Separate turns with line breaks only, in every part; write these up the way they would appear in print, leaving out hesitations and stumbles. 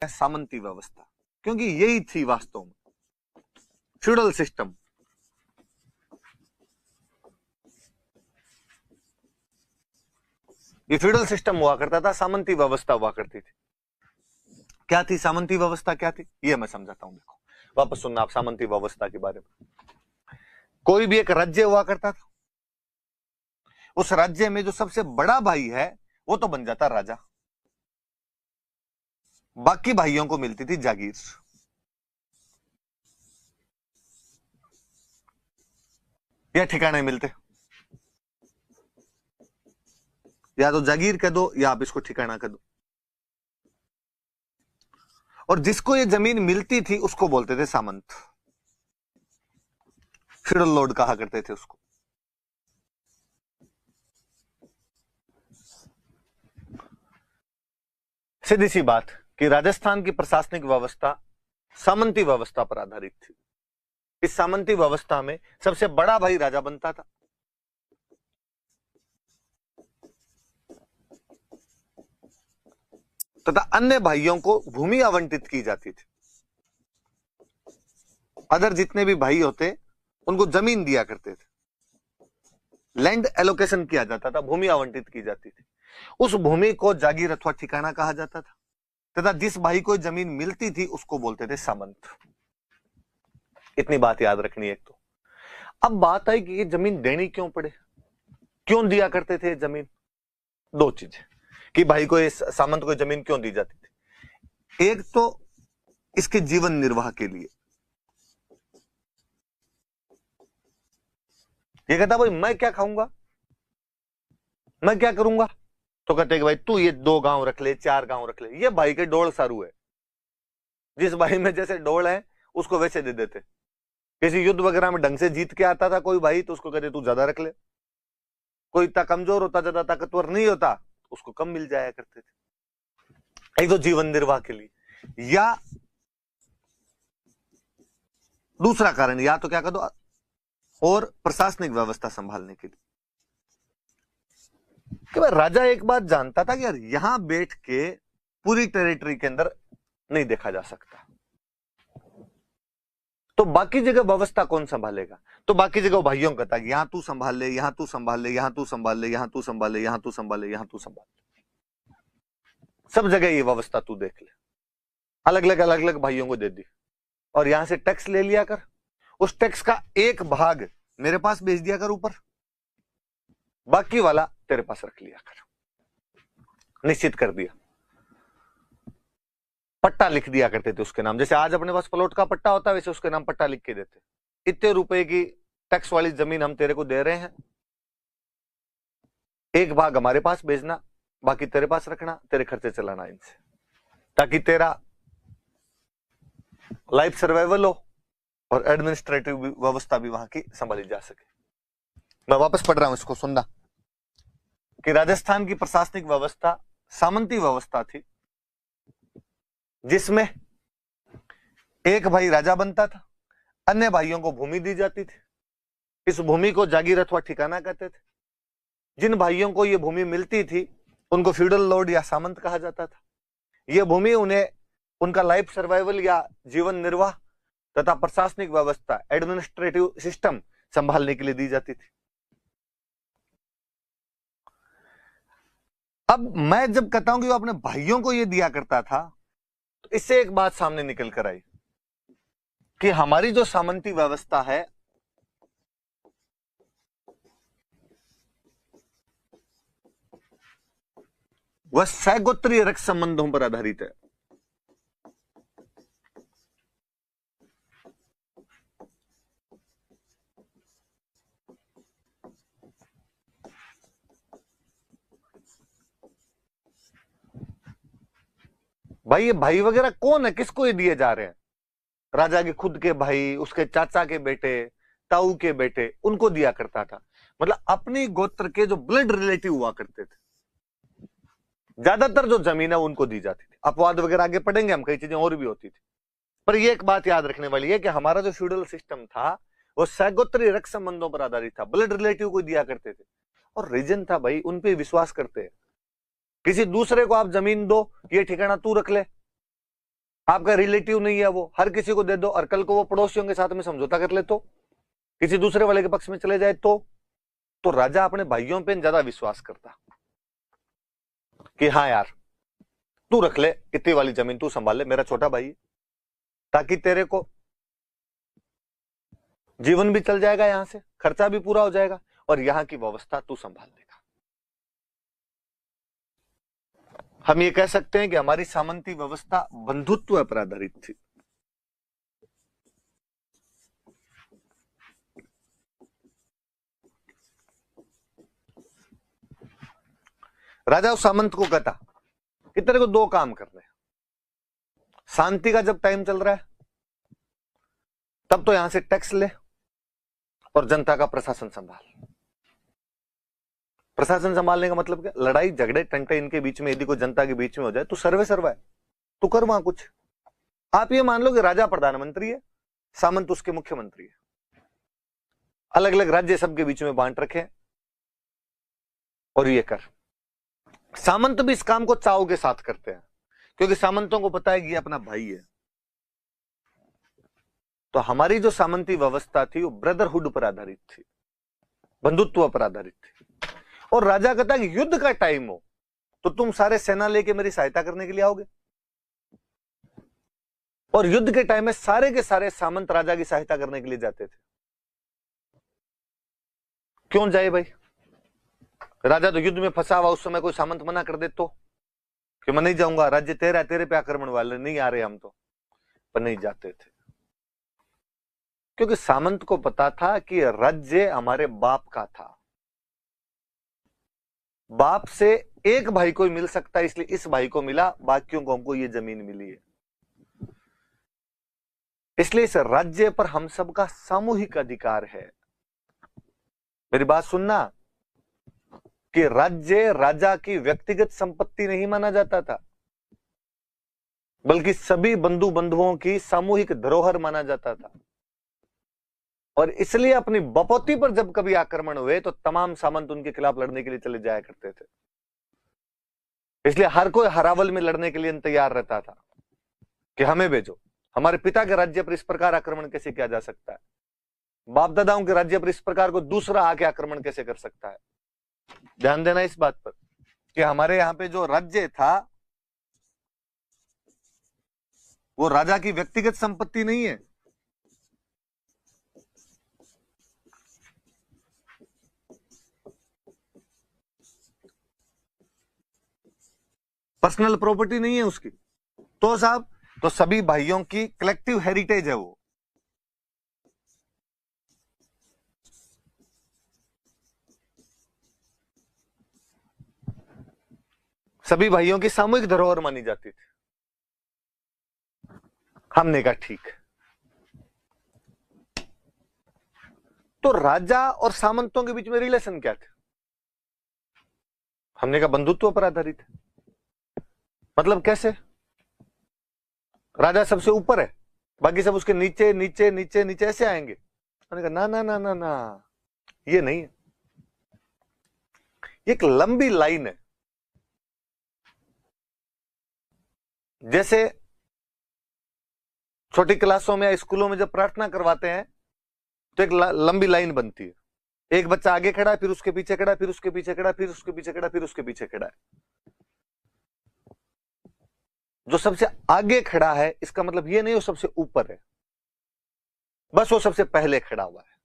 सामंती व्यवस्था, क्योंकि यही थी वास्तव में फ्यूडल सिस्टम। ये फ्यूडल सिस्टम हुआ करता था, सामंती व्यवस्था हुआ करती थी। क्या थी सामंती व्यवस्था, क्या थी ये मैं समझाता हूं। देखो वापस सुनना आप सामंती व्यवस्था के बारे में। कोई भी एक राज्य हुआ करता था, उस राज्य में जो सबसे बड़ा भाई है वो तो बन जाता राजा, बाकी भाइयों को मिलती थी जागीर। या ठिकाने मिलते, या तो जागीर कह दो या आप इसको ठिकाना कह दो। और जिसको ये जमीन मिलती थी उसको बोलते थे सामंत, फ्यूडल लॉर्ड कहा करते थे उसको। सीधी सी बात कि राजस्थान की प्रशासनिक व्यवस्था सामंती व्यवस्था पर आधारित थी। इस सामंती व्यवस्था में सबसे बड़ा भाई राजा बनता था, तथा अन्य भाइयों को भूमि आवंटित की जाती थी। अदर जितने भी भाई होते उनको जमीन दिया करते थे, लैंड एलोकेशन किया जाता था, भूमि आवंटित की जाती थी। उस भूमि को जागीर अथवा ठिकाना कहा जाता था, तथा जिस भाई को जमीन मिलती थी उसको बोलते थे सामंत। इतनी बात याद रखनी है। एक तो अब बात आई कि ये जमीन देनी क्यों पड़े, क्यों दिया करते थे जमीन। दो चीजें कि भाई को, इस सामंत को जमीन क्यों दी जाती थी। एक तो इसके जीवन निर्वाह के लिए। ये कहता भाई मैं क्या खाऊंगा, मैं क्या करूंगा, तो कहते कि भाई तू ये 2 गांव रख ले, 4 गांव रख ले। ये भाई के डोल सारू है, जिस भाई में जैसे डोल है उसको वैसे दे देते। किसी युद्ध वगैरह में ढंग से जीत के आता था कोई भाई तो उसको कहते तू ज्यादा रख ले। कोई इतना कमजोर होता, ज्यादा ताकतवर नहीं होता, उसको कम मिल जाया करते थे। एक तो जीवन निर्वाह के लिए, या दूसरा कारण या तो क्या कर दो, और प्रशासनिक व्यवस्था संभालने के लिए। कि भाई राजा एक बात जानता था कि यार यहां बैठ के पूरी टेरिटरी के अंदर नहीं देखा जा सकता, तो बाकी जगह व्यवस्था कौन संभालेगा। तो बाकी जगह भाइयों को कहता है यहां तू संभाल ले, यहां तू संभाल ले, यहां तू संभाल ले, यहां तू संभाल ले, यहां तू संभाल ले, यहां तू संभाल ले, सब जगह ये व्यवस्था तू देख ले। अलग अलग भाइयों को दे दी, और यहां से टैक्स ले लिया कर, उस टैक्स का एक भाग मेरे पास भेज दिया कर ऊपर, बाकी वाला तेरे पास रख लिया कर। निश्चित कर दिया। पट्टा लिख दिया करते थे उसके नाम, जैसे आज अपने पास प्लॉट का पट्टा होता है वैसे उसके नाम पट्टा लिख के देते। इतने रुपए की टैक्स वाली जमीन हम तेरे को दे रहे हैं, एक भाग हमारे पास भेजना, बाकी तेरे पास रखना, तेरे खर्चे चलाना इनसे, ताकि तेरा लाइफ सर्वाइवल हो और एडमिनिस्ट्रेटिव व्यवस्था भी वहां की संभाली जा सके। मैं वापस पढ़ रहा हूं, इसको सुनना कि राजस्थान की प्रशासनिक व्यवस्था सामंती व्यवस्था थी, जिसमें एक भाई राजा बनता था, अन्य भाइयों को भूमि दी जाती थी। इस भूमि को जागीर अथवा ठिकाना कहते थे। जिन भाइयों को यह भूमि मिलती थी उनको फ्यूडल लॉर्ड या सामंत कहा जाता था। यह भूमि उन्हें उनका लाइफ सर्वाइवल या जीवन निर्वाह तथा प्रशासनिक व्यवस्था, एडमिनिस्ट्रेटिव सिस्टम संभालने के लिए दी जाती थी। अब मैं जब कहता हूं कि वो अपने भाइयों को यह दिया करता था, तो इससे एक बात सामने निकल कर आई कि हमारी जो सामंती व्यवस्था है वह सैगोत्रीय रक्त संबंधों पर आधारित है। भाई ये भाई वगैरह कौन है, किसको ये दिए जा रहे हैं। राजा के खुद के भाई, उसके चाचा के बेटे, ताऊ के बेटे, उनको दिया करता था। मतलब अपनी गोत्र के जो ब्लड रिलेटिव हुआ करते थे, ज्यादातर जो जमीन है उनको दी जाती थी। अपवाद वगैरह आगे पढ़ेंगे हम, कई चीजें और भी होती थी। पर यह एक बात याद रखने वाली है कि हमारा जो फ्यूडल सिस्टम था वो सैगोत्रीय रक्त संबंधों पर आधारित था, ब्लड रिलेटिव को दिया करते थे। और रीजन था भाई, उन पे विश्वास करते हैं। किसी दूसरे को आप जमीन दो, ये ठिकाना तू रख ले, आपका रिलेटिव नहीं है, वो हर किसी को दे दो और कल को वो पड़ोसियों के साथ में समझौता कर ले तो, किसी दूसरे वाले के पक्ष में चले जाए तो राजा अपने भाइयों पे ज्यादा विश्वास करता कि हाँ यार तू रख ले, इतनी वाली जमीन तू संभाल ले, मेरा छोटा भाई, ताकि तेरे को जीवन भी चल जाएगा, यहां से खर्चा भी पूरा हो जाएगा और यहां की व्यवस्था तू संभाल लेगा। हम ये कह सकते हैं कि हमारी सामंती व्यवस्था बंधुत्व पर आधारित थी। राजा उस सामंत को कहता कि तेरे को दो काम करने हैं, शांति का जब टाइम चल रहा है तब तो यहां से टैक्स ले और जनता का प्रशासन संभाल। प्रशासन संभालने का मतलब क्या, लड़ाई झगड़े टंटे इनके बीच में यदि कोई जनता के बीच में हो जाए तो सर्वे सर्वा है, तू कर वहां कुछ। आप ये मान लो कि राजा प्रधानमंत्री है, सामंत उसके मुख्यमंत्री है, अलग अलग राज्य सबके बीच में बांट रखे और ये कर। सामंत भी इस काम को चाव के साथ करते हैं क्योंकि सामंतों को पता है कि ये अपना भाई है। तो हमारी जो सामंती व्यवस्था थी वो ब्रदरहुड पर आधारित थी, बंधुत्व पर आधारित थी। और राजा कहता है कि युद्ध का टाइम हो तो तुम सारे सेना लेके मेरी सहायता करने के लिए आओगे, और युद्ध के टाइम में सारे के सारे सामंत राजा की सहायता करने के लिए जाते थे। क्यों जाए भाई, राजा तो युद्ध में फंसा हुआ, उस समय कोई सामंत मना कर दे तो कि मैं नहीं जाऊंगा, राज्य तेरा है, तेरे पे आक्रमण वाले नहीं आ रहे हम तो, पर नहीं जाते थे क्योंकि सामंत को पता था कि राज्य हमारे बाप का था, बाप से एक भाई को ही मिल सकता है, इसलिए इस भाई को मिला, बाकियों को हमको ये जमीन मिली है। इसलिए इस राज्य पर हम सबका सामूहिक अधिकार है। मेरी बात सुनना कि राज्य राजा की व्यक्तिगत संपत्ति नहीं माना जाता था, बल्कि सभी बंधु बंधुओं की सामूहिक धरोहर माना जाता था। और इसलिए अपनी बपौती पर जब कभी आक्रमण हुए तो तमाम सामंत उनके खिलाफ लड़ने के लिए चले जाया करते थे। इसलिए हर कोई हरावल में लड़ने के लिए तैयार रहता था कि हमें भेजो, हमारे पिता के राज्य पर इस प्रकार आक्रमण कैसे किया जा सकता है, बाप दादाओं के राज्य पर इस प्रकार को दूसरा आके आक्रमण कैसे कर सकता है। ध्यान देना इस बात पर कि हमारे यहां पे जो राज्य था वो राजा की व्यक्तिगत संपत्ति नहीं है, पर्सनल प्रॉपर्टी नहीं है उसकी, तो साहब तो सभी भाइयों की कलेक्टिव हेरिटेज है वो। सभी भाइयों की सामूहिक धरोहर मानी जाती थी। हमने कहा ठीक। तो राजा और सामंतों के बीच में रिलेशन क्या थे, हमने कहा बंधुत्व पर आधारित है। मतलब कैसे, राजा सबसे ऊपर है, बाकी सब उसके नीचे नीचे नीचे नीचे ऐसे आएंगे। मैंने कहा ना ना ना ना ना, ये नहीं है, एक लंबी लाइन है। जैसे छोटी क्लासों में या स्कूलों में जब प्रार्थना करवाते हैं तो एक लंबी लाइन बनती है, एक बच्चा आगे खड़ा है, फिर उसके पीछे खड़ा है, फिर उसके पीछे खड़ा है, फिर उसके पीछे खड़ा है, फिर उसके पीछे खड़ा है। जो सबसे आगे खड़ा है इसका मतलब ये नहीं वो सबसे ऊपर है, बस वो सबसे पहले खड़ा हुआ है।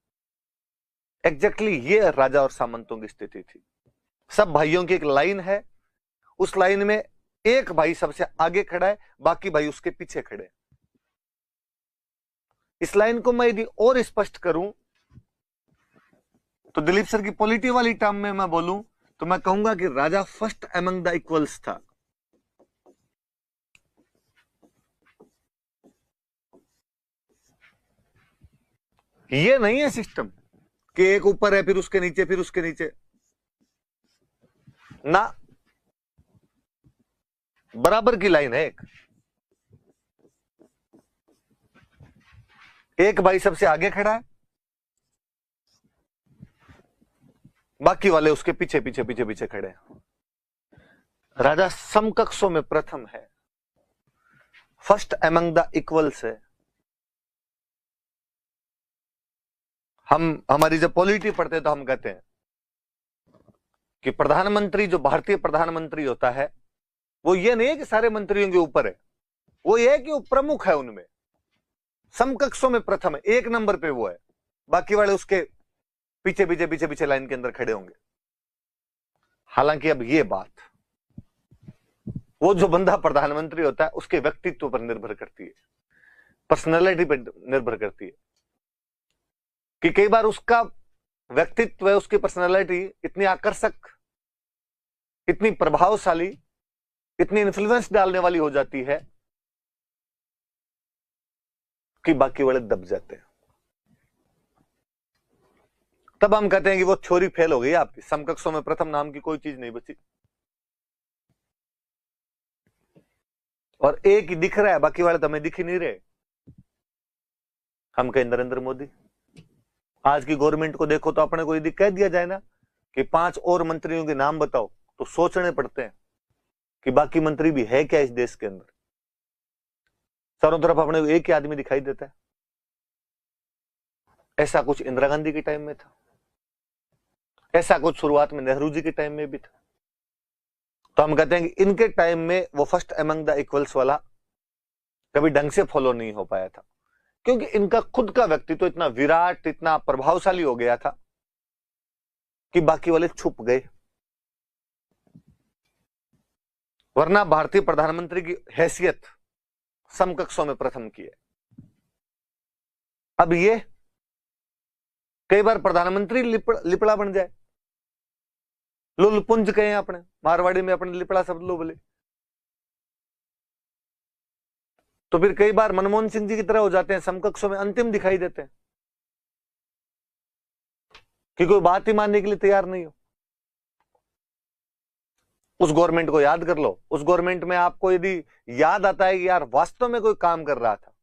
एग्जैक्टली ये राजा और सामंतों की स्थिति थी। सब भाइयों की एक लाइन है, उस लाइन में एक भाई सबसे आगे खड़ा है, बाकी भाई उसके पीछे खड़े। इस लाइन को मैं यदि और स्पष्ट करूं तो दिलीप सर की पॉलिटी वाली टर्म में मैं बोलूं तो मैं कहूंगा कि राजा फर्स्ट एमंग द इक्वल्स था। ये नहीं है सिस्टम कि एक ऊपर है, फिर उसके नीचे, फिर उसके नीचे, ना, बराबर की लाइन है। एक भाई सबसे आगे खड़ा है, बाकी वाले उसके पीछे पीछे पीछे पीछे खड़े हैं। राजा समकक्षों में प्रथम है। फर्स्ट एमंग द इक्वल्स है। हमारी जब पॉलिटी पढ़ते हैं तो हम कहते हैं कि प्रधानमंत्री, जो भारतीय प्रधानमंत्री होता है, वो ये नहीं है कि सारे मंत्रियों के ऊपर है, वो ये है कि वो प्रमुख है, उनमें समकक्षों में प्रथम है, एक नंबर पे वो है, बाकी वाले उसके पीछे पीछे पीछे पीछे लाइन के अंदर खड़े होंगे। हालांकि अब ये बात वो जो बंदा प्रधानमंत्री होता है उसके व्यक्तित्व पर निर्भर करती है, पर्सनैलिटी पर निर्भर करती है, कि कई बार उसका व्यक्तित्व है, उसकी पर्सनैलिटी इतनी आकर्षक, इतनी प्रभावशाली, इतनी इन्फ्लुएंस डालने वाली हो जाती है कि बाकी वाले दब जाते हैं। तब हम कहते हैं कि वो थ्योरी फेल हो गई आपकी, समकक्षों में प्रथम नाम की कोई चीज नहीं बची, और एक ही दिख रहा है, बाकी वाले तो हमें दिख ही नहीं रहे। हम कहें नरेंद्र मोदी। आज की गवर्नमेंट को देखो तो अपने को यदि कह दिया जाए ना कि 5 और मंत्रियों के नाम बताओ, तो सोचने पड़ते हैं कि बाकी मंत्री भी है क्या इस देश के अंदर। चारों तरफ अपने को एक ही आदमी दिखाई देता है। ऐसा कुछ इंदिरा गांधी के टाइम में था, ऐसा कुछ शुरुआत में नेहरू जी के टाइम में भी था। तो हम कहते हैं कि इनके टाइम में वो फर्स्ट एमंग द इक्वल्स वाला कभी ढंग से फॉलो नहीं हो पाया था, क्योंकि इनका खुद का व्यक्तित्व तो इतना विराट, इतना प्रभावशाली हो गया था कि बाकी वाले छुप गए। वरना भारतीय प्रधानमंत्री की हैसियत समकक्षों में प्रथम की है। अब ये कई बार प्रधानमंत्री लिपड़ा बन जाए, लुलपुंज कहें अपने मारवाड़ी में, अपने लिपड़ा शब्द लो बोले, तो फिर कई बार मनमोहन सिंह जी की तरह हो जाते हैं, समकक्षों में अंतिम दिखाई देते हैं कि कोई बात ही मानने के लिए तैयार नहीं हो। उस गवर्नमेंट को याद कर लो, उस गवर्नमेंट में आपको यदि याद आता है कि यार वास्तव में कोई काम कर रहा था,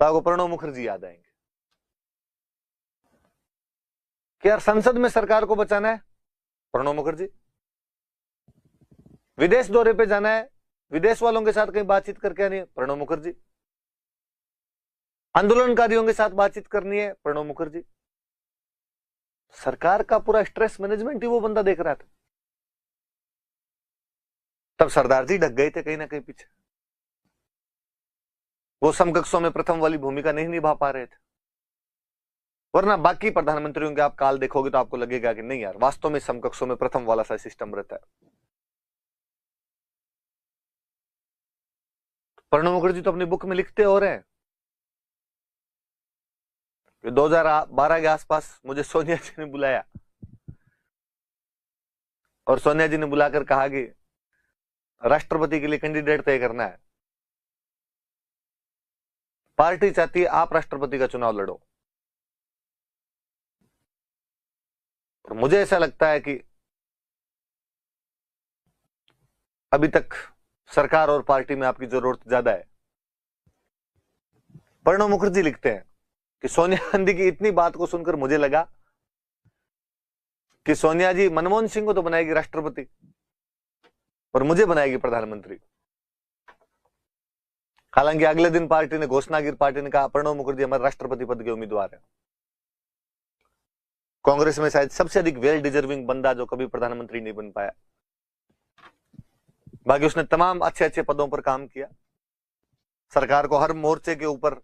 तो आपको प्रणब मुखर्जी याद आएंगे कि यार संसद में सरकार को बचाना है, प्रणब मुखर्जी। विदेश दौरे पे जाना है, विदेश वालों के साथ कहीं बातचीत करके आनी है, प्रणब मुखर्जी। आंदोलनकारियों के साथ बातचीत करनी है, प्रणब मुखर्जी। सरकार का पूरा स्ट्रेस मैनेजमेंट ही वो बंदा देख रहा था। तब सरदार जी ढक गए थे कहीं ना कहीं पीछे, वो समकक्षों में प्रथम वाली भूमिका नहीं निभा पा रहे थे। वरना बाकी प्रधानमंत्रियों के आप काल देखोगे तो आपको लगेगा कि नहीं यार, वास्तव में समकक्षों में प्रथम वाला सा सिस्टम रहता है। प्रणब मुखर्जी तो अपनी बुक में लिखते हो रहे हैं कि 2012 के आसपास मुझे सोनिया जी ने बुलाया, और सोनिया जी ने बुलाकर कहा कि राष्ट्रपति के लिए कैंडिडेट तय करना है, पार्टी चाहती है आप राष्ट्रपति का चुनाव लड़ो। और मुझे ऐसा लगता है कि अभी तक सरकार और पार्टी में आपकी जरूरत ज्यादा है। प्रणब मुखर्जी लिखते हैं कि सोनिया गांधी की इतनी बात को सुनकर मुझे लगा कि सोनिया जी मनमोहन सिंह को तो बनाएगी राष्ट्रपति और मुझे बनाएगी प्रधानमंत्री। हालांकि अगले दिन पार्टी ने घोषणा की, पार्टी ने कहा प्रणब मुखर्जी हमारे राष्ट्रपति पद के उम्मीदवार है। कांग्रेस में शायद सबसे अधिक वेल डिजर्विंग बंदा जो कभी प्रधानमंत्री नहीं बन पाया। बाकी उसने तमाम अच्छे अच्छे पदों पर काम किया, सरकार को हर मोर्चे के ऊपर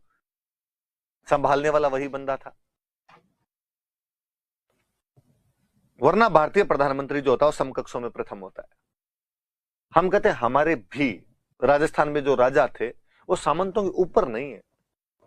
संभालने वाला वही बंदा था। वरना भारतीय प्रधानमंत्री जो होता है वो समकक्षों में प्रथम होता है। हम कहते हैं हमारे भी राजस्थान में जो राजा थे वो सामंतों के ऊपर नहीं है,